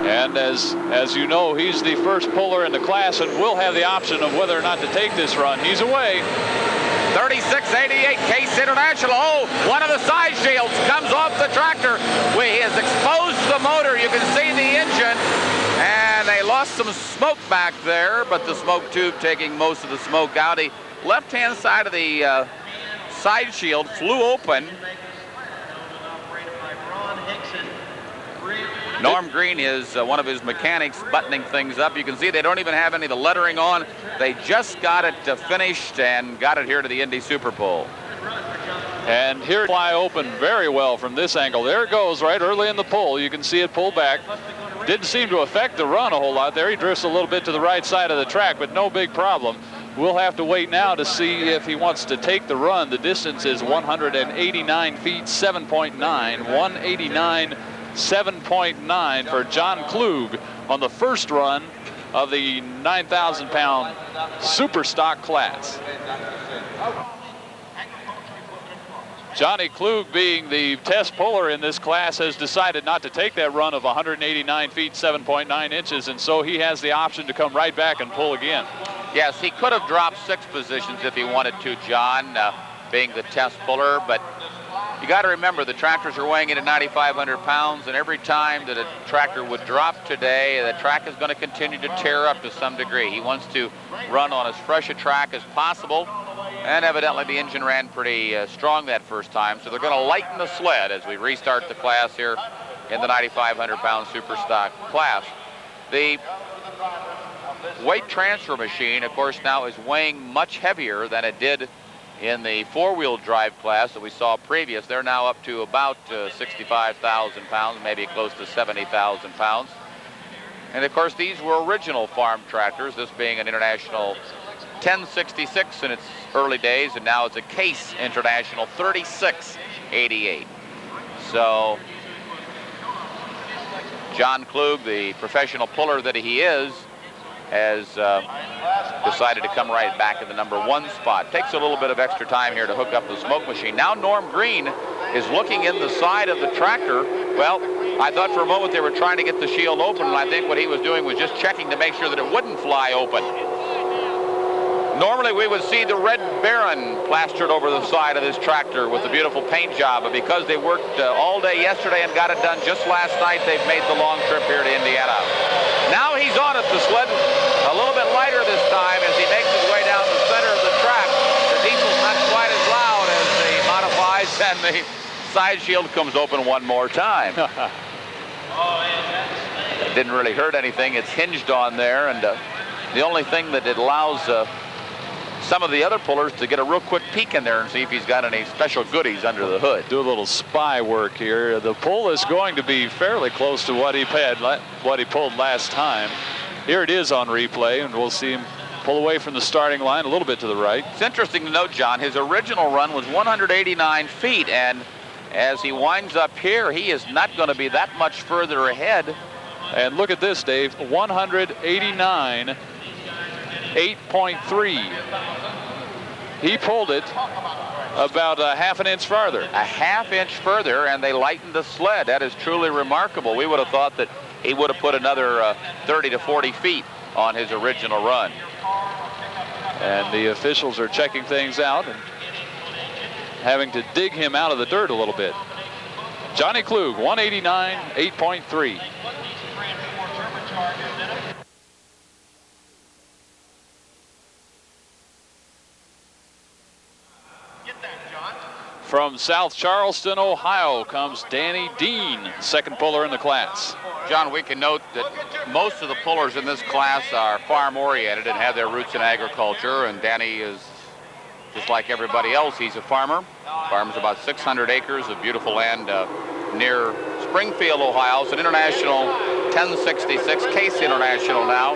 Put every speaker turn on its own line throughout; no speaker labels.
And as you know, he's the first puller in the class and will have the option of whether or not to take this run. He's away.
36.88 Case International. Oh, one of the side shields comes off the tractor. He has exposed the motor. You can see the engine. And they lost some smoke back there, but the smoke tube taking most of the smoke out. The left-hand side of the side shield flew open. Norm Green is one of his mechanics buttoning things up. You can see they don't even have any of the lettering on. They just got it finished and got it here to the Indy Super Bowl.
And here fly open very well from this angle. There it goes right early in the pull. You can see it pull back. Didn't seem to affect the run a whole lot there. He drifts a little bit to the right side of the track, but no big problem. We'll have to wait now to see if he wants to take the run. The distance is 189 feet, 7.9. 189, 7.9 for John Klug on the first run of the 9,000-pound super stock class. Johnny Klug, being the test puller in this class, has decided not to take that run of 189 feet, 7.9 inches, and so he has the option to come right back and pull again.
Yes, he could have dropped 6 positions if he wanted to, John, being the test puller, but you got to remember the tractors are weighing in at 9,500 pounds, and every time that a tractor would drop today, the track is going to continue to tear up to some degree. He wants to run on as fresh a track as possible, and evidently the engine ran pretty strong that first time, so they're going to lighten the sled as we restart the class here in the 9,500-pound super stock class. The weight transfer machine, of course, now is weighing much heavier than it did in the four-wheel drive class that we saw previous. They're now up to about 65,000 pounds, maybe close to 70,000 pounds. And of course, these were original farm tractors, this being an International 1066 in its early days, and now it's a Case International 3688. So John Klug, the professional puller that he is, has decided to come right back in the number 1 spot. Takes a little bit of extra time here to hook up the smoke machine. Now Norm Green is looking in the side of the tractor. Well, I thought for a moment they were trying to get the shield open, and I think what he was doing was just checking to make sure that it wouldn't fly open. Normally we would see the red Byram plastered over the side of this tractor with the beautiful paint job, but because they worked all day yesterday and got it done just last night, they've made the long trip here to Indiana. Now he's on it, the sled a little bit lighter this time as he makes his way down the center of the track. The diesel's not quite as loud as the modifies, and the side shield comes open one more time. It didn't really hurt anything. It's hinged on there, and the only thing that it allows some of the other pullers to get a real quick peek in there and see if he's got any special goodies under the hood.
Do a little spy work here. The pull is going to be fairly close to what he pulled last time. Here it is on replay, and we'll see him pull away from the starting line a little bit to the right.
It's interesting to note, John, his original run was 189 feet, and as he winds up here, he is not going to be that much further ahead.
And look at this, Dave, 189. 8.3. He pulled it about a half an inch farther.
A half inch further, and they lightened the sled. That is truly remarkable. We would have thought that he would have put another 30 to 40 feet on his original run.
And the officials are checking things out and having to dig him out of the dirt a little bit. Johnny Klug, 189, 8.3. From South Charleston, Ohio, comes Danny Dean, second puller in the class.
John, we can note that most of the pullers in this class are farm-oriented and have their roots in agriculture, and Danny is just like everybody else. He's a farmer. Farms about 600 acres of beautiful land near Springfield, Ohio. It's an International 1066, Case International now.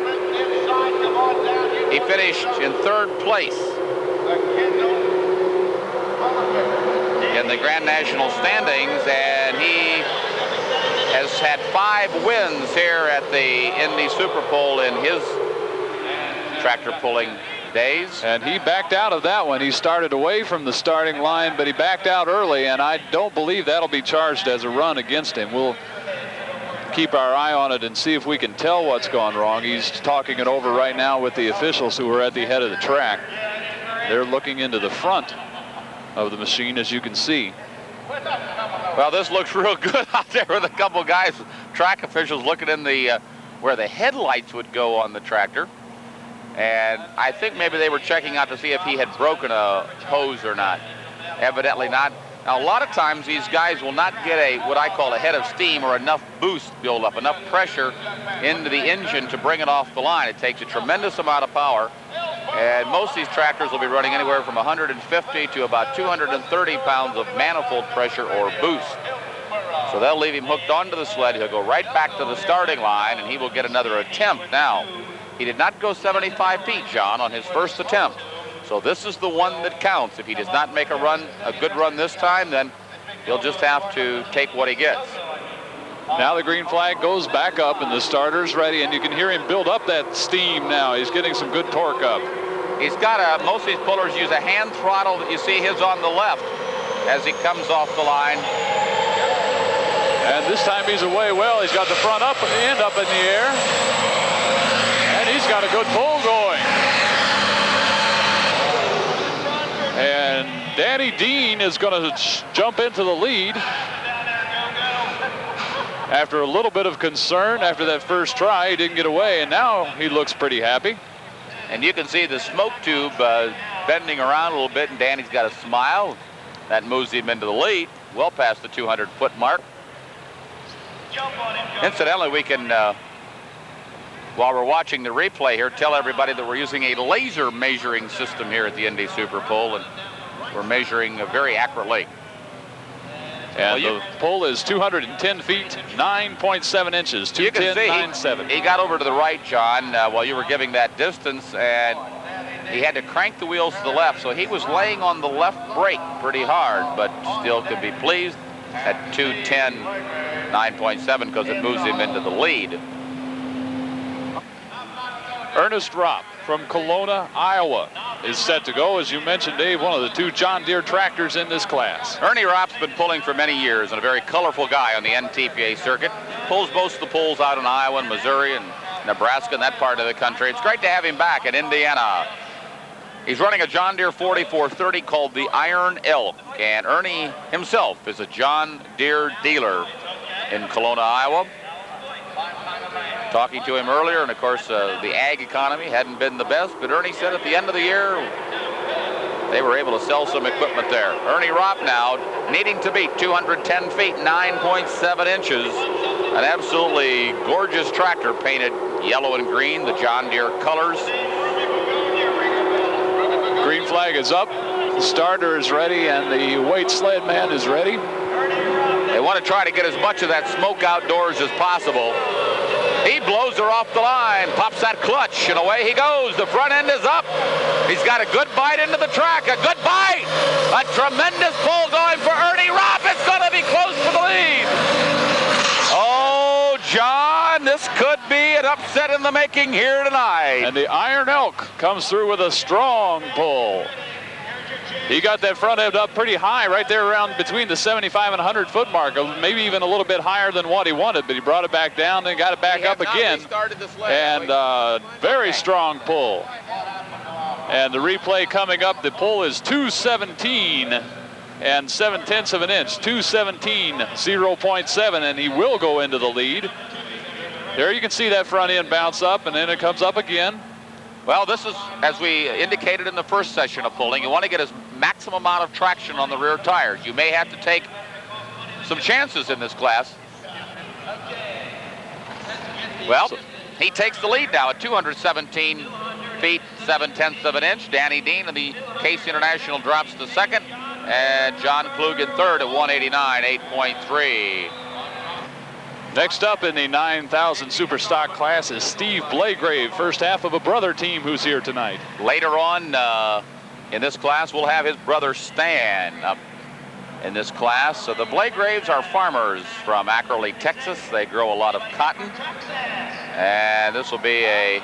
He finished in 3rd place in the Grand National standings, and he has had 5 wins here at the Indy Super Bowl in his tractor pulling days.
And he backed out of that one. He started away from the starting line, but he backed out early, and I don't believe that'll be charged as a run against him. We'll keep our eye on it and see if we can tell what's gone wrong. He's talking it over right now with the officials who are at the head of the track. They're looking into the front of the machine, as you can see.
Well, this looks real good out there with a couple guys, track officials, looking in the where the headlights would go on the tractor. And I think maybe they were checking out to see if he had broken a hose or not. Evidently not. Now, a lot of times these guys will not get what I call a head of steam or enough boost build up, enough pressure into the engine to bring it off the line. It takes a tremendous amount of power. And most of these tractors will be running anywhere from 150 to about 230 pounds of manifold pressure or boost. So they'll leave him hooked onto the sled. He'll go right back to the starting line, and he will get another attempt. Now, he did not go 75 feet, John, on his first attempt. So this is the one that counts. If he does not make a good run this time, then he'll just have to take what he gets.
Now the green flag goes back up, and the starter's ready, and you can hear him build up that steam now. He's getting some good torque up.
He's got most of these pullers use a hand throttle. That you see his on the left as he comes off the line.
And this time he's away well. He's got the front up and the end up in the air. And he's got a good pull going. And Danny Dean is going to jump into the lead. After a little bit of concern after that first try, he didn't get away, and now he looks pretty happy.
And you can see the smoke tube bending around a little bit, and Danny's got a smile. That moves him into the lead, well past the 200-foot mark. Incidentally, we can, while we're watching the replay here, tell everybody that we're using a laser measuring system here at the Indy Super Pole, and we're measuring very accurately.
And the pole is 210 feet, 9.7 inches, 210.97.
He got over to the right, John, while you were giving that distance, and he had to crank the wheels to the left, so he was laying on the left brake pretty hard, but still could be pleased at 210, 9.7, because it moves him into the lead.
Ernie Raab from Kelowna, Iowa is set to go. As you mentioned, Dave, one of the two John Deere tractors in this class.
Ernie Raab's been pulling for many years and a very colorful guy on the NTPA circuit. Pulls most of the pulls out in Iowa and Missouri and Nebraska and that part of the country. It's great to have him back in Indiana. He's running a John Deere 4430 called the Iron Elk, and Ernie himself is a John Deere dealer in Kelowna, Iowa. Talking to him earlier, and of course the ag economy hadn't been the best, but Ernie said at the end of the year they were able to sell some equipment there. Ernie Raab now needing to beat 210 feet, 9.7 inches. An absolutely gorgeous tractor painted yellow and green, the John Deere colors.
Green flag is up, the starter is ready, and the weight sled man is ready.
They want to try to get as much of that smoke outdoors as possible. He blows her off the line, pops that clutch, and away he goes. The front end is up. He's got a good bite into the track, a good bite. A tremendous pull going for Ernie Raab. It's going to be close to the lead. Oh, John, this could be an upset in the making here tonight.
And the Iron Elk comes through with a strong pull. He got that front end up pretty high, right there around between the 75 and 100-foot mark, maybe even a little bit higher than what he wanted, but he brought it back down and got it back up again. And very strong pull. And the replay coming up, the pull is 217 and 7/10 of an inch, 217, 0.7, and he will go into the lead. There you can see that front end bounce up, and then it comes up again.
Well, this is, as we indicated in the first session of pulling, you want to get as maximum amount of traction on the rear tires. You may have to take some chances in this class. Well, he takes the lead now at 217 feet, 7/10 of an inch. Danny Dean of the Case International drops to second, and John Klug in third at 189, 8.3.
Next up in the 9,000 super stock class is Steve Blagrave, first half of a brother team who's here tonight.
Later on in this class, we'll have his brother Stan up in this class. So the Blagraves are farmers from Ackerley, Texas. They grow a lot of cotton. And this will be a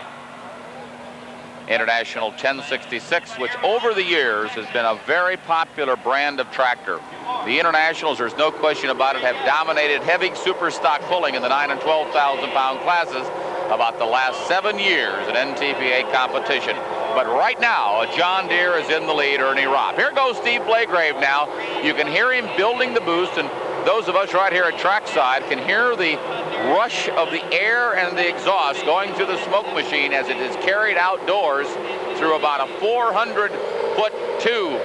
International 1066, which over the years has been a very popular brand of tractor. The Internationals, there's no question about it, have dominated heavy super stock pulling in the 9 and 12,000 pound classes about the last 7 years in NTPA competition. But right now, a John Deere is in the lead, Ernie Raab. Here goes Steve Blagrave now. You can hear him building the boost, and those of us right here at trackside can hear the rush of the air and the exhaust going through the smoke machine as it is carried outdoors through about a 400-foot tube.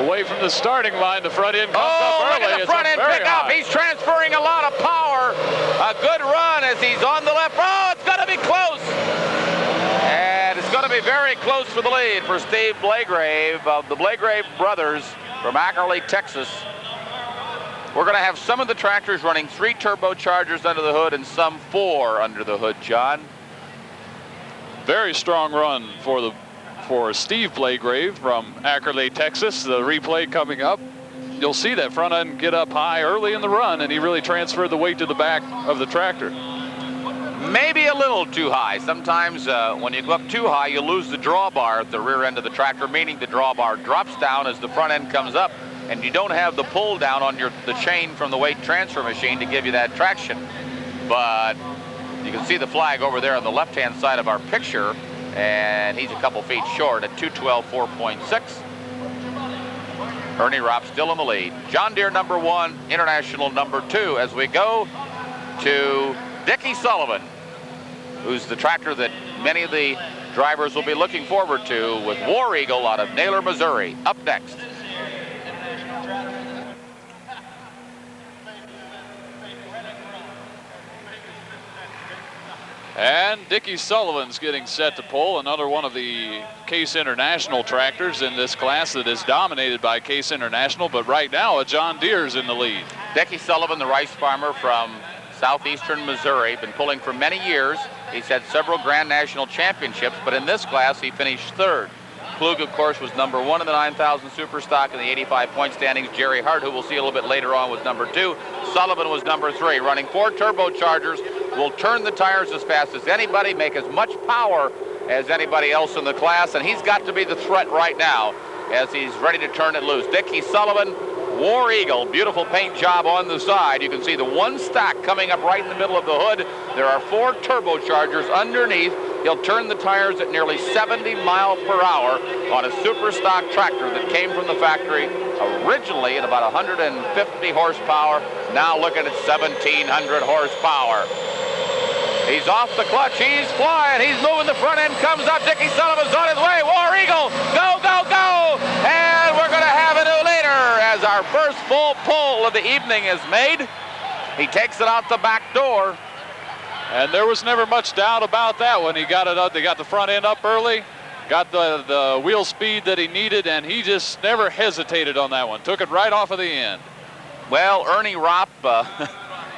Away from the starting line, the front end comes up early.
Look at the front end pick up. He's transferring a lot of power. A good run as he's on the left. Oh, it's going to be close. And it's going to be very close for the lead for Steve Blagrave of the Blagrave brothers from Ackerley, Texas. We're going to have some of the tractors running 3 turbochargers under the hood and some 4 under the hood, John.
Very strong run for Steve Blagrave from Ackerley, Texas. The replay coming up. You'll see that front end get up high early in the run, and he really transferred the weight to the back of the tractor.
Maybe a little too high. Sometimes when you go up too high, you lose the drawbar at the rear end of the tractor, meaning the drawbar drops down as the front end comes up, and you don't have the pull down on the chain from the weight transfer machine to give you that traction. But you can see the flag over there on the left-hand side of our picture, and he's a couple feet short at 212.4.6. Ernie Raab still in the lead. John Deere number 1, International number 2, as we go to Dickie Sullivan, who's the tractor that many of the drivers will be looking forward to, with War Eagle out of Naylor, Missouri, up next.
And Dickie Sullivan's getting set to pull, another one of the Case International tractors in this class that is dominated by Case International, but right now a John Deere's in the lead.
Dickie Sullivan, the rice farmer from southeastern Missouri, been pulling for many years. He's had several Grand National Championships, but in this class he finished 3rd. Klug, of course, was number 1 in the 9,000 super stock in the 85-point standings. Jerry Hart, who we'll see a little bit later on, was number 2. Sullivan was number 3, running 4 turbochargers, will turn the tires as fast as anybody, make as much power as anybody else in the class, and he's got to be the threat right now as he's ready to turn it loose. Dickie Sullivan, War Eagle, beautiful paint job on the side. You can see the 1 stack coming up right in the middle of the hood. There are 4 turbochargers underneath. He'll turn the tires at nearly 70 miles per hour on a super stock tractor that came from the factory originally at about 150 horsepower, now looking at 1,700 horsepower. He's off the clutch, he's flying, he's moving, the front end comes up, Dickie Sullivan's on his way, War Eagle, go, go, go! And we're gonna have a new leader as our first full pull of the evening is made. He takes it out the back door.
And there was never much doubt about that when he got it up. They got the front end up early, got the wheel speed that he needed, and he just never hesitated on that one. Took it right off of the end.
Well, Ernie Raab,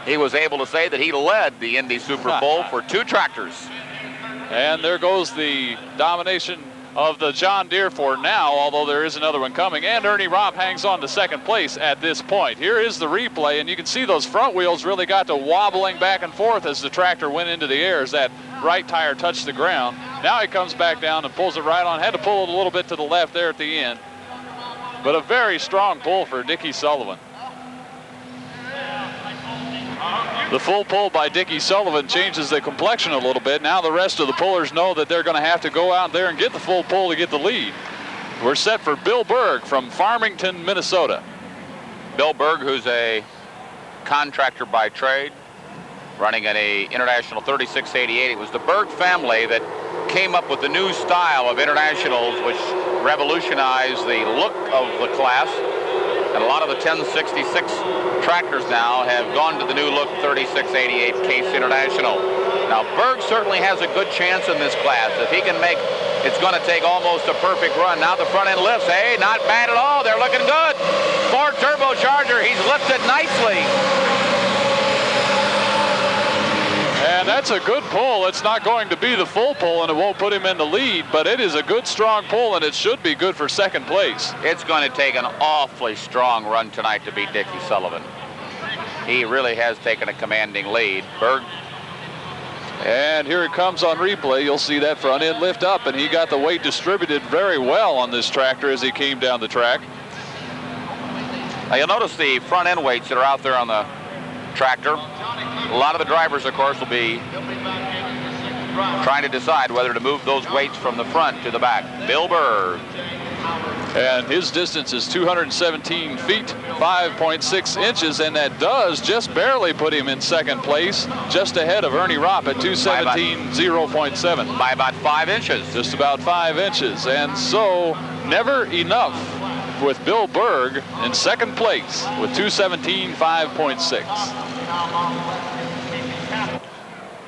he was able to say that he led the Indy Super Bowl for 2 tractors.
And there goes the domination of the John Deere for now, although there is another one coming. And Ernie Raab hangs on to 2nd place at this point. Here is the replay, and you can see those front wheels really got to wobbling back and forth as the tractor went into the air as that right tire touched the ground. Now he comes back down and pulls it right on. Had to pull it a little bit to the left there at the end. But a very strong pull for Dickie Sullivan. The full pull by Dickie Sullivan changes the complexion a little bit. Now the rest of the pullers know that they're going to have to go out there and get the full pull to get the lead. We're set for Bill Berg from Farmington, Minnesota.
Bill Berg, who's a contractor by trade, running an International 3688. It was the Berg family that came up with the new style of Internationals, which revolutionized the look of the class. And a lot of the 1066 tractors now have gone to the new look 3688 Case International. Now, Berg certainly has a good chance in this class. If he can make, it's going to take almost a perfect run. Now the front end lifts. Hey, not bad at all. They're looking good. 4 turbocharger. He's lifted nicely.
And that's a good pull. It's not going to be the full pull, and it won't put him in the lead, but it is a good, strong pull, and it should be good for 2nd place.
It's going to take an awfully strong run tonight to beat Dickie Sullivan. He really has taken a commanding lead. Berg
And here it comes on replay. You'll see that front end lift up, and he got the weight distributed very well on this tractor as he came down the track.
Now you'll notice the front end weights that are out there on the tractor. A lot of the drivers, of course, will be trying to decide whether to move those weights from the front to the back. Bill Berg.
And his distance is 217 feet, 5.6 inches, and that does just barely put him in second place, just ahead of Ernie Raab at 217.0.7.
By about 5 inches.
Just about 5 inches. And so, never enough with Bill Berg in second place with 217.5.6.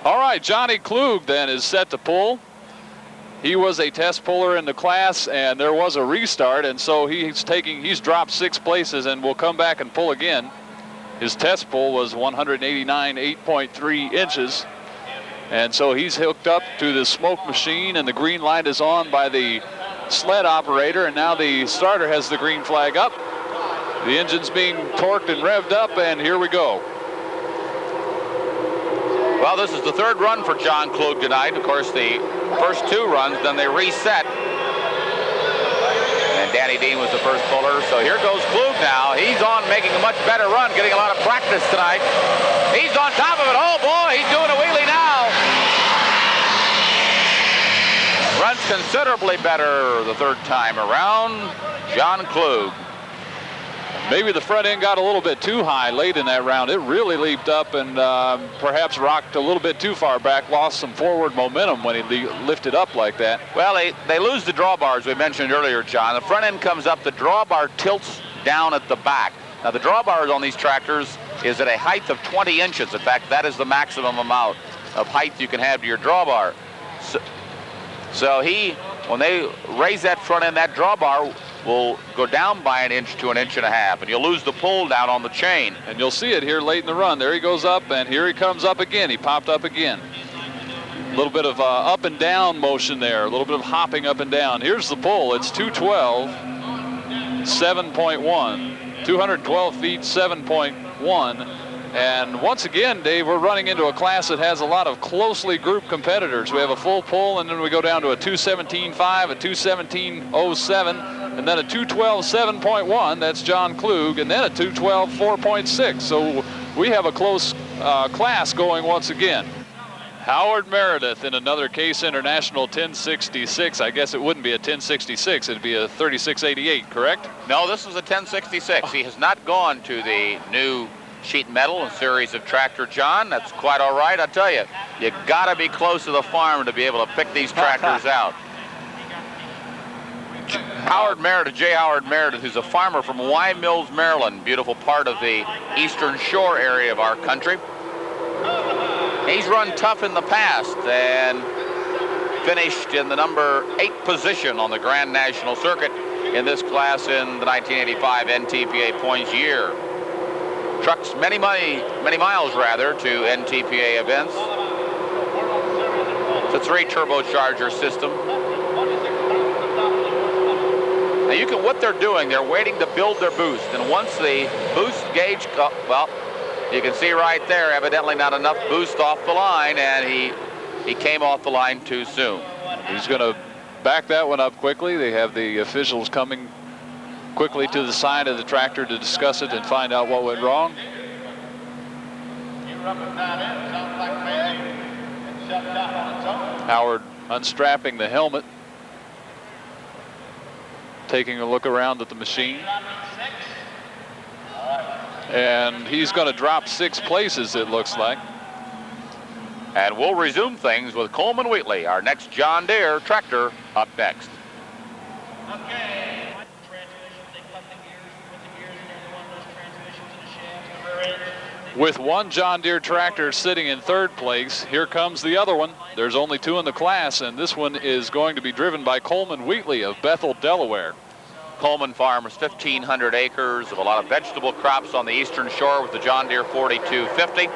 All right, Johnny Klug then is set to pull. He was a test puller in the class, and there was a restart, and so he's dropped 6 places and will come back and pull again. His test pull was 189.8.3 inches, and so he's hooked up to the smoke machine, and the green light is on by the sled operator, and now the starter has the green flag up. The engine's being torqued and revved up, and here we go.
Well, this is the 3rd run for John Klug tonight. Of course, the first 2 runs, then they reset. And Danny Dean was the first puller. So here goes Klug now. He's on, making a much better run, getting a lot of practice tonight. He's on top of it. Oh, boy, he's doing a wheelie now. Runs considerably better the 3rd time around. John Klug.
Maybe the front end got a little bit too high late in that round. It really leaped up and perhaps rocked a little bit too far back, lost some forward momentum when he lifted up like that.
Well, they lose the drawbars we mentioned earlier, John. The front end comes up, the drawbar tilts down at the back. Now, the drawbars on these tractors is at a height of 20 inches. In fact, that is the maximum amount of height you can have to your drawbar. So when they raise that front end, that drawbar will go down by 1 inch to 1.5 inches, and you'll lose the pull down on the chain.
And you'll see it here late in the run. There he goes up, and here he comes up again. He popped up again. A little bit of up and down motion there, a little bit of hopping up and down. Here's the pull. It's 212, 7.1, 212 feet, 7.1. And once again, Dave, we're running into a class that has a lot of closely grouped competitors. We have a full pull, and then we go down to a 217.5, a 217.07, and then a 212.7.1. That's John Klug, and then a 212.4.6. So we have a close class going once again. Howard Meredith in another Case International 1066. I guess it wouldn't be a 1066. It'd be a 3688, correct?
No, this is a 1066. He has not gone to the new sheet metal and series of tractor, John. That's quite all right. I tell you, you got to be close to the farm to be able to pick these tractors out. Howard Meredith, J. Howard Meredith, who's a farmer from Y Mills, Maryland, beautiful part of the eastern shore area of our country. He's run tough in the past and finished in the number 8 position on the Grand National Circuit in this class in the 1985 NTPA points year. Trucks many miles rather to NTPA events. It's a 3 turbocharger system. Now what they're doing, they're waiting to build their boost, and once the boost gauge, well, you can see right there, evidently not enough boost off the line, and he came off the line too soon.
He's going to back that one up quickly. They have the officials coming quickly to the side of the tractor to discuss it and find out what went wrong. Howard unstrapping the helmet, taking a look around at the machine. And he's going to drop 6 places, it looks like.
And we'll resume things with Coleman Wheatley, our next John Deere tractor, up next.
Okay.
With one John Deere tractor sitting in 3rd place, here comes the other one. There's only 2 in the class, and this one is going to be driven by Coleman Wheatley of Bethel, Delaware.
Coleman farms 1,500 acres of a lot of vegetable crops on the eastern shore with the John Deere 4250.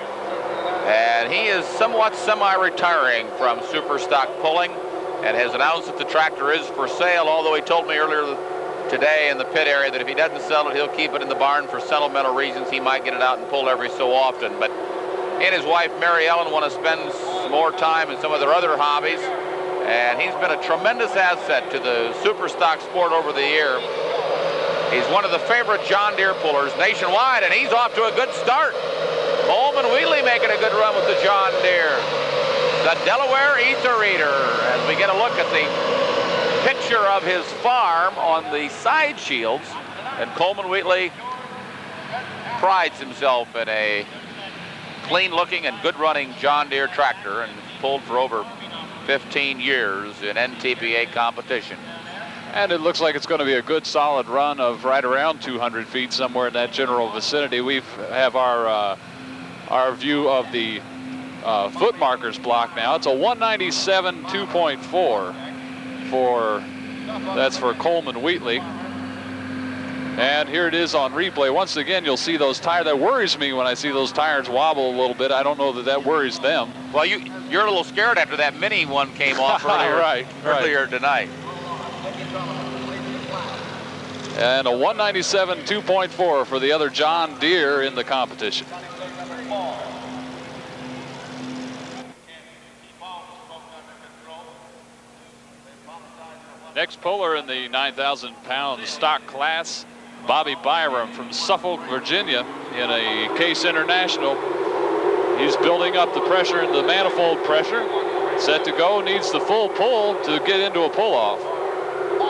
And he is somewhat semi-retiring from super stock pulling and has announced that the tractor is for sale, although he told me earlier today in the pit area that if he doesn't sell it, he'll keep it in the barn for sentimental reasons. He might get it out and pull every so often. But he and his wife, Mary Ellen, want to spend more time in some of their other hobbies. And he's been a tremendous asset to the super stock sport over the year. He's one of the favorite John Deere pullers nationwide, and he's off to a good start. Coleman Wheatley making a good run with the John Deere. The Delaware Eater Eater, as we get a look at the picture of his farm on the side shields. And Coleman Wheatley prides himself in a clean-looking and good-running John Deere tractor, and pulled for over 15 years in NTPA competition.
And it looks like it's going to be a good solid run of right around 200 feet, somewhere in that general vicinity. We have our view of the foot markers block now. It's a 197 2.4 that's for Coleman Wheatley. And here it is on replay. Once again, you'll see those tires. That worries me when I see those tires wobble a little bit. I don't know that worries them.
Well, you're a little scared after that mini one came off earlier, earlier tonight.
And a 197 2.4 for the other John Deere in the competition. Next puller in the 9,000-pound stock class, Bobby Byram from Suffolk, Virginia, in a Case International. He's building up the pressure in the manifold pressure. Set to go, needs the full pull to get into a pull-off.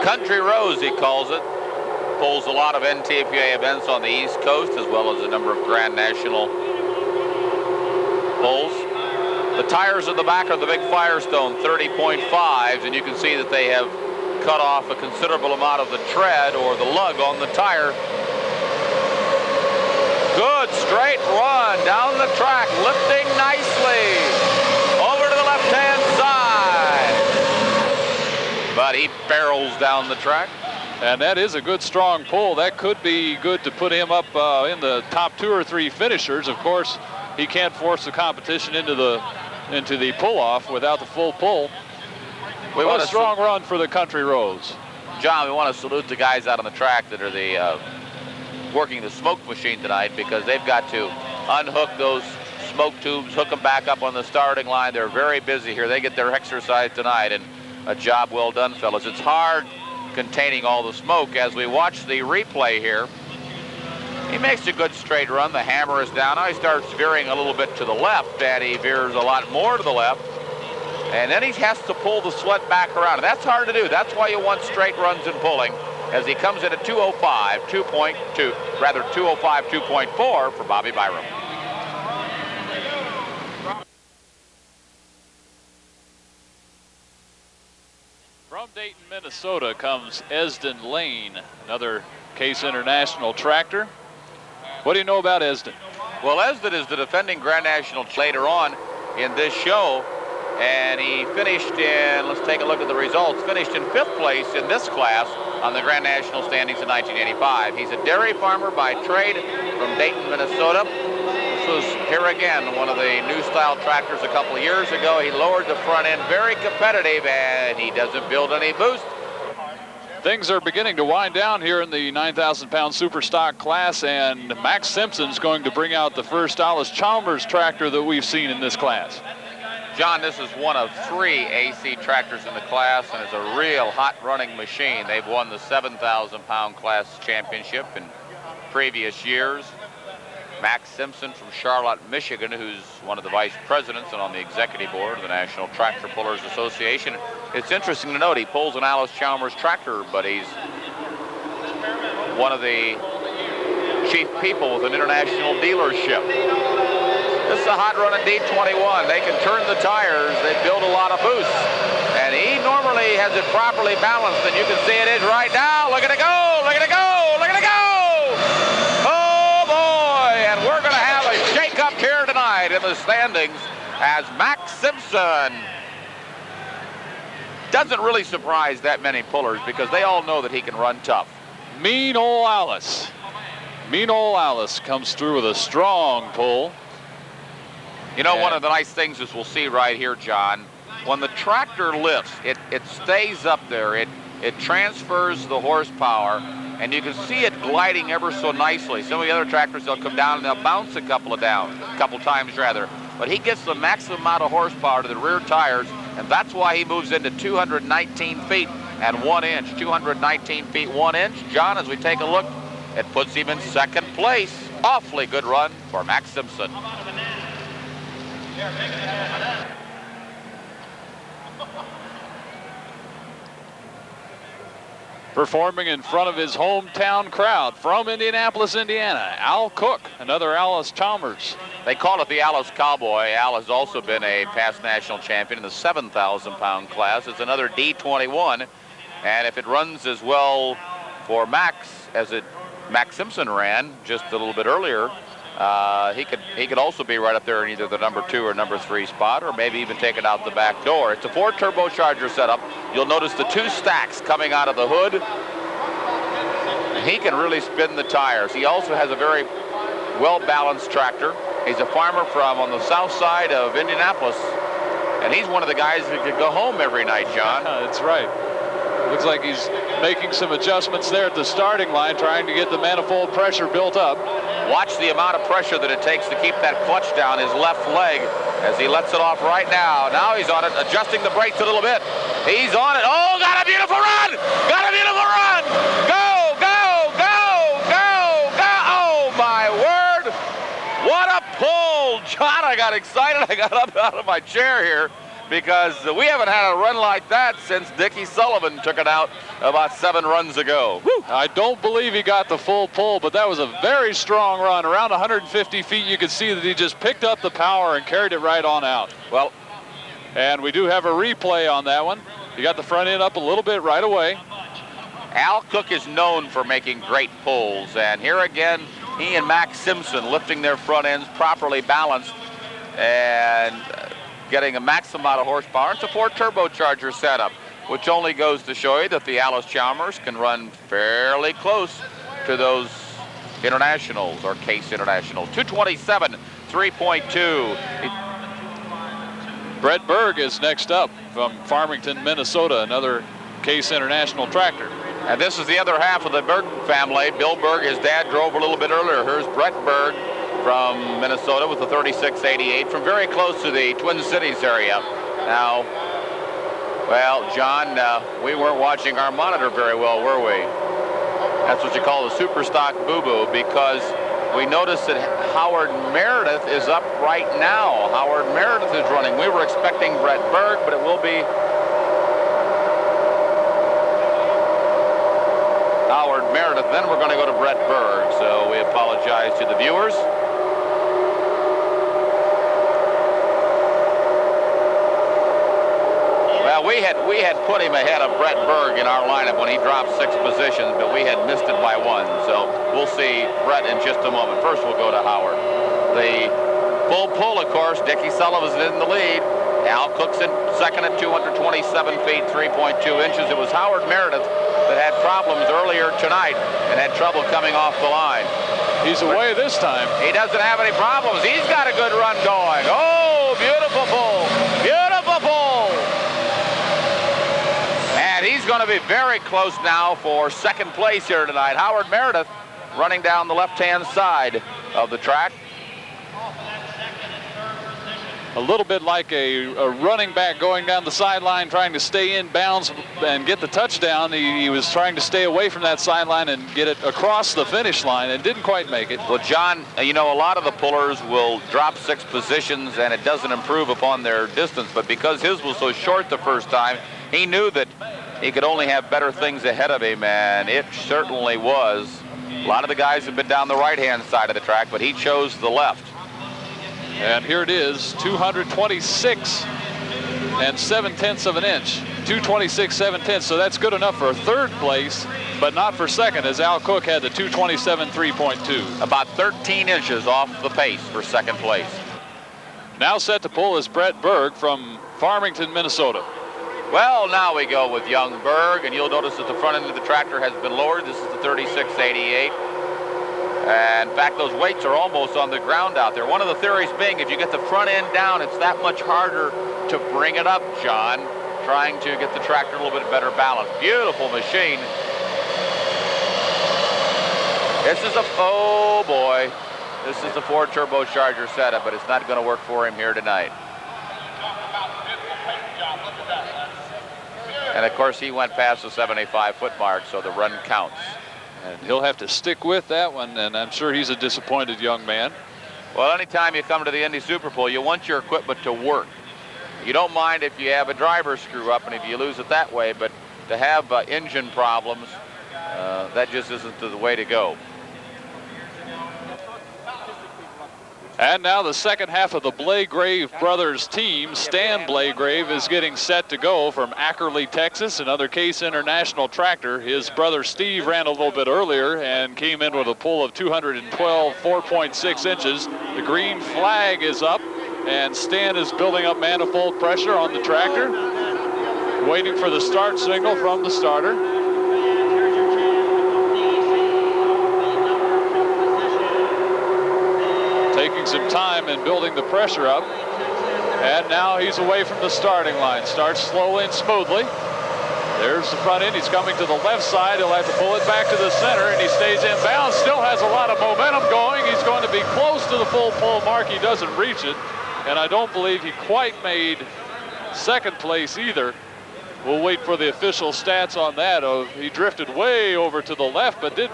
Country Rose, he calls it. Pulls a lot of NTPA events on the East Coast, as well as a number of Grand National pulls. The tires in the back are the big Firestone 30.5s, and you can see that they have cut off a considerable amount of the tread or the lug on the tire. Good straight run down the track, lifting nicely over to the left-hand side. But he barrels down the track.
And that is a good strong pull. That could be good to put him up in the top 2 or 3 finishers. Of course, he can't force the competition into the pull-off without the full pull. What a strong run for the Country Rose.
John, we want to salute the guys out on the track that are working the smoke machine tonight, because they've got to unhook those smoke tubes, hook them back up on the starting line. They're very busy here. They get their exercise tonight, and a job well done, fellas. It's hard containing all the smoke. As we watch the replay here, he makes a good straight run. The hammer is down. Now he starts veering a little bit to the left, and he veers a lot more to the left. And then he has to pull the sled back around. And that's hard to do. That's why you want straight runs in pulling, as he comes in at 205 2.4 for Bobby Byram.
From Dayton, Minnesota comes Esden Lane, another Case International tractor. What do you know about Esden?
Well, Esden is the defending Grand National later on in this show. And he finished in, let's take a look at the results, finished in 5th place in this class on the Grand National standings in 1985. He's a dairy farmer by trade from Dayton, Minnesota. This was, here again, one of the new style tractors a couple of years ago. He lowered the front end, very competitive, and he doesn't build any boost.
Things are beginning to wind down here in the 9,000-pound super stock class, and Max Simpson's going to bring out the first Allis-Chalmers tractor that we've seen in this class.
John, this is one of 3 AC tractors in the class, and it's a real hot-running machine. They've won the 7,000-pound class championship in previous years. Max Simpson from Charlotte, Michigan, who's one of the vice presidents and on the executive board of the National Tractor Pullers Association. It's interesting to note he pulls an Allis-Chalmers tractor, but he's one of the chief people with an international dealership. This is a hot-running D21. They can turn the tires. They build a lot of boost. And he normally has it properly balanced, and you can see it is right now. Look at it go! Look at it go! Look at it go! Oh, boy! And we're going to have a shake-up here tonight in the standings as Max Simpson doesn't really surprise that many pullers, because they all know that he can run tough.
Mean old Alice. Mean old Alice comes through with a strong pull.
You know, one of the nice things is we'll see right here, John, when the tractor lifts, it stays up there. It transfers the horsepower, and you can see it gliding ever so nicely. Some of the other tractors, they'll come down and they'll bounce a couple times. but he gets the maximum amount of horsepower to the rear tires, and that's why he moves into 219 feet and 1 inch. 219 feet 1 inch. John, as we take a look, it puts him in second place. Awfully good run for Max Simpson.
Performing in front of his hometown crowd from Indianapolis, Indiana, Al Cook, another Alice Chalmers.
They call it the Alice Cowboy. Al has also been a past national champion in the 7,000-pound class. It's another D21, and if it runs as well for Max as Max Simpson ran just a little bit earlier, he could also be right up there in either the number 2 or number 3 spot, or maybe even take it out the back door. It's a 4 turbocharger setup. You'll notice the 2 stacks coming out of the hood. He can really spin the tires. He also has a very well-balanced tractor. He's a farmer from on the south side of Indianapolis, and he's one of the guys that could go home every night, John.
That's right. Looks like he's making some adjustments there at the starting line, trying to get the manifold pressure built up.
Watch the amount of pressure that it takes to keep that clutch down his left leg as he lets it off right now. Now he's on it, adjusting the brakes a little bit. He's on it. Oh, got a beautiful run! Got a beautiful run! Go, go, go, go, go! Oh, my word! What a pull! John, I got excited. I got up out of my chair here, because we haven't had a run like that since Dickie Sullivan took it out about 7 runs ago.
Whew. I don't believe he got the full pull, but that was a very strong run. Around 150 feet, you could see that he just picked up the power and carried it right on out.
Well,
and we do have a replay on that one. He got the front end up a little bit right away.
Al Cook is known for making great pulls, and here again, he and Max Simpson lifting their front ends properly balanced and getting a maximum amount of horsepower. It's a 4 turbocharger setup, which only goes to show you that the Alice Chalmers can run fairly close to those internationals, or Case Internationals. 227, 3.2.
Brett Berg is next up from Farmington, Minnesota, another Case International tractor.
And this is the other half of the Berg family. Bill Berg, his dad, drove a little bit earlier. Here's Brett Berg from Minnesota with the 3688 from very close to the Twin Cities area. Now, well, John, we weren't watching our monitor very well, were we? That's what you call the super stock boo-boo, because we noticed that Howard Meredith is up right now. Howard Meredith is running. We were expecting Brett Berg, but it will be Howard Meredith. Then we're going to go to Brett Berg, so we apologize to the viewers. Well, we had put him ahead of Brett Berg in our lineup when he dropped 6 positions, but we had missed it by 1. So we'll see Brett in just a moment. First, we'll go to Howard. The full pull, of course, Dickie Sullivan's in the lead. Al Cook's in second at 227 feet, 3.2 inches. It was Howard Meredith that had problems earlier tonight and had trouble coming off the line.
He's away this time.
He doesn't have any problems. He's got a good run going. Oh, beautiful pull. Beautiful pull. And he's going to be very close now for second place here tonight. Howard Meredith running down the left-hand side of the track.
A little bit like a running back going down the sideline, trying to stay in bounds and get the touchdown. He was trying to stay away from that sideline and get it across the finish line and didn't quite make it.
Well, John, you know, a lot of the pullers will drop 6 positions and it doesn't improve upon their distance, but because his was so short the first time, he knew that he could only have better things ahead of him, and it certainly was. A lot of the guys have been down the right-hand side of the track, but he chose the left.
And here it is, 226 7/10 of an inch. 226 7/10, so that's good enough for third place, but not for second, as Al Cook had the 227 3.2.
About 13 inches off the pace for second place.
Now set to pull is Brett Berg from Farmington, Minnesota.
Well, now we go with young Berg, and you'll notice that the front end of the tractor has been lowered. This is the 3688. And in fact, those weights are almost on the ground out there. One of the theories being, if you get the front end down, it's that much harder to bring it up, John, trying to get the tractor a little bit better balanced. Beautiful machine. This is a, oh boy. This is the Ford turbocharger setup, but it's not going to work for him here tonight. And of course, he went past the 75-foot mark, so the run counts.
And he'll have to stick with that one, and I'm sure he's a disappointed young man.
Well, anytime you come to the Indy Super Bowl, you want your equipment to work. You don't mind if you have a driver screw up and if you lose it that way, but to have engine problems, that just isn't the way to go.
And now the second half of the Blagrave brothers team. Stan Blagrave is getting set to go from Ackerley, Texas, another Case International tractor. His brother Steve ran a little bit earlier and came in with a pull of 212, 4.6 inches. The green flag is up, and Stan is building up manifold pressure on the tractor, waiting for the start signal from the starter. Taking some time and building the pressure up. And now he's away from the starting line. Starts slowly and smoothly. There's the front end. He's coming to the left side. He'll have to pull it back to the center, and he stays inbound. Still has a lot of momentum going. He's going to be close to the full pull mark. He doesn't reach it. And I don't believe he quite made second place either. We'll wait for the official stats on that. He drifted way over to the left, but did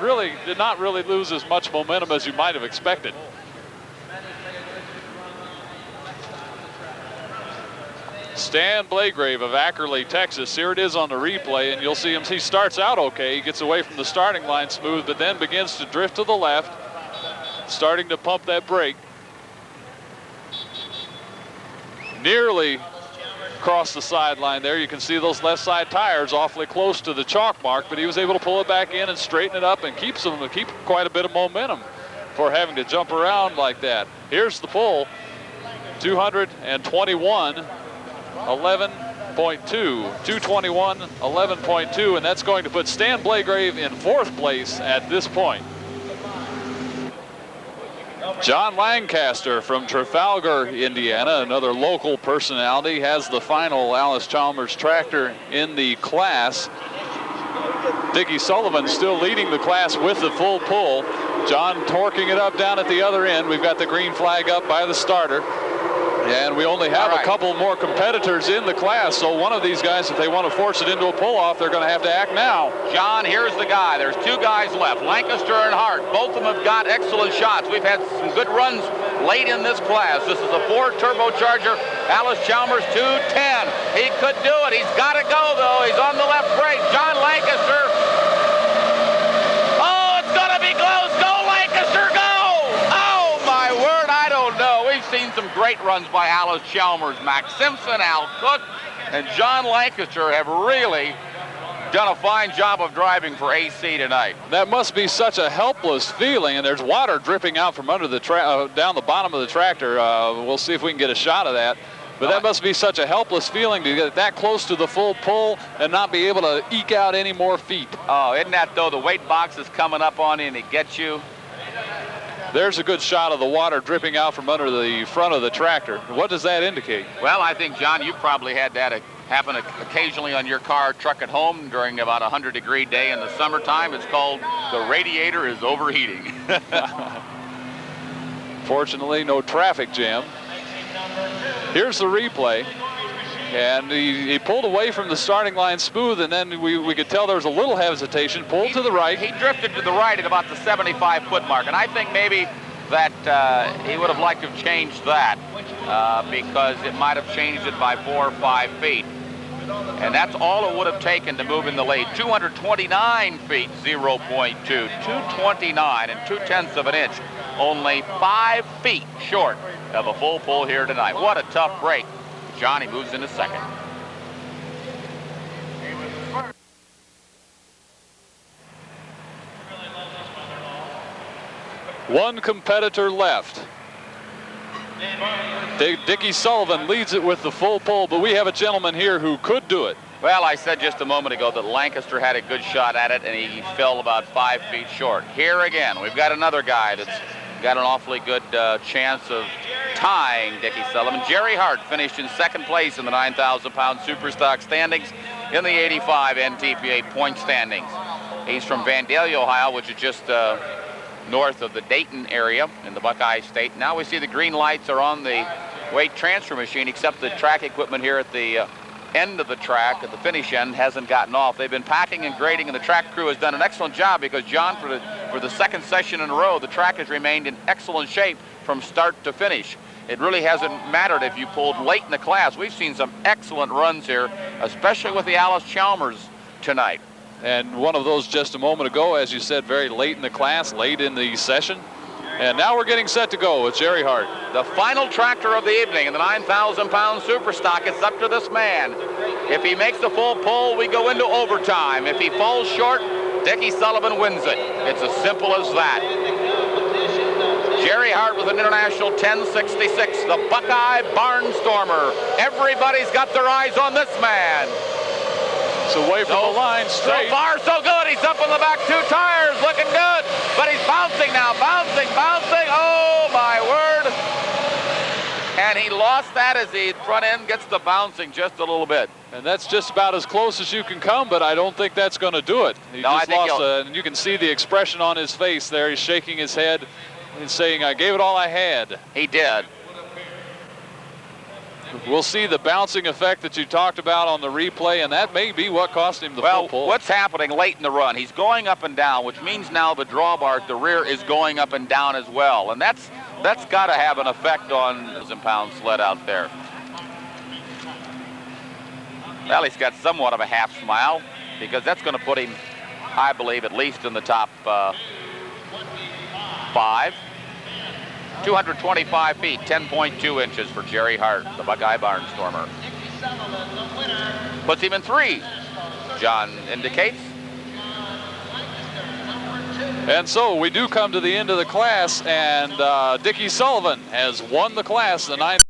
not really lose as much momentum as you might have expected. Stan Blagrave of Ackerley, Texas. Here it is on the replay, and you'll see him. He starts out okay. He gets away from the starting line smooth, but then begins to drift to the left, starting to pump that brake. Nearly across the sideline there. You can see those left side tires awfully close to the chalk mark, but he was able to pull it back in and straighten it up and keep quite a bit of momentum for having to jump around like that. Here's the pull, 221. 11.2, 221, 11.2, and that's going to put Stan Blagrave in fourth place at this point. John Lancaster from Trafalgar, Indiana, another local personality, has the final Alice Chalmers tractor in the class. Dickie Sullivan still leading the class with the full pull. John torquing it up down at the other end. We've got the green flag up by the starter. And we only have a couple more competitors in the class, so one of these guys, if they want to force it into a pull-off, they're going to have to act now.
John, here's the guy. There's two guys left, Lancaster and Hart. Both of them have got excellent shots. We've had some good runs late in this class. This is a Ford turbocharger, Alice Chalmers 210. He could do it. He's got to go, though. He's on the left brake. John Lancaster. Oh, it's going to be close. Go, Lancaster, go! Oh, my word, I don't know. We've seen some great runs by Alice Chalmers. Max Simpson, Al Cook, and John Lancaster have really done a fine job of driving for AC tonight.
That must be such a helpless feeling, and there's water dripping out from under the down the bottom of the tractor. We'll see if we can get a shot of that. But that must be such a helpless feeling to get that close to the full pull and not be able to eke out any more feet.
Oh, isn't that though? The weight box is coming up on you and it gets you.
There's a good shot of the water dripping out from under the front of the tractor. What does that indicate?
Well, I think, John, you probably had that happen occasionally on your car truck at home during about a 100-degree day in the summertime. It's called the radiator is overheating.
Fortunately, no traffic jam. Here's the replay. And he pulled away from the starting line smooth, and then we could tell there was a little hesitation. Pulled to the right.
He drifted to the right at about the 75-foot mark, and I think maybe that he would have liked to have changed that because it might have changed it by 4 or 5 feet. And that's all it would have taken to move in the lead. 229 feet, 0.2. 229 and 0.2 of an inch. Only 5 feet short of a full pull here tonight. What a tough break. Johnny moves into second.
One competitor left. Dickie Sullivan leads it with the full pull, but we have a gentleman here who could do it.
Well, I said just a moment ago that Lancaster had a good shot at it, and he fell about 5 feet short. Here again, we've got another guy that's got an awfully good chance of tying Dickie Sullivan. Jerry Hart finished in second place in the 9,000-pound Superstock standings in the 85 NTPA point standings. He's from Vandalia, Ohio, which is just north of the Dayton area in the Buckeye State. Now we see the green lights are on the weight transfer machine, except the track equipment here at the end of the track, at the finish end, hasn't gotten off. They've been packing and grading, and the track crew has done an excellent job because, John, for the second session in a row, the track has remained in excellent shape from start to finish. It really hasn't mattered if you pulled late in the class. We've seen some excellent runs here, especially with the Alice Chalmers tonight.
And one of those just a moment ago, as you said, very late in the class, late in the session. And now we're getting set to go with Jerry Hart.
The final tractor of the evening in the 9,000-pound super stock. It's up to this man. If he makes the full pull, we go into overtime. If he falls short, Dickie Sullivan wins it. It's as simple as that. Jerry Hart with an international 10.66, the Buckeye Barnstormer. Everybody's got their eyes on this man.
It's away from the line, straight.
So far, so good. He's up on the back 2 tires, looking good. But he's bouncing now, bouncing. Oh, my word. And he lost that as the front end gets to bouncing just a little bit.
And that's just about as close as you can come, but I don't think that's going to do it. He just lost, and you can see the expression on his face there. He's shaking his head and saying, I gave it all I had.
He did.
We'll see the bouncing effect that you talked about on the replay, and that may be what cost him the full pull.
What's happening late in the run? He's going up and down, which means now the drawbar at the rear is going up and down as well. And that's got to have an effect on the 1,000-pound sled out there. Well, he's got somewhat of a half smile because that's going to put him, I believe, at least in the top 5. 225 feet, 10.2 inches for Jerry Hart, the Buckeye Barnstormer. Puts him in 3, John indicates.
And so we do come to the end of the class, and Dickie Sullivan has won the class, the 9th.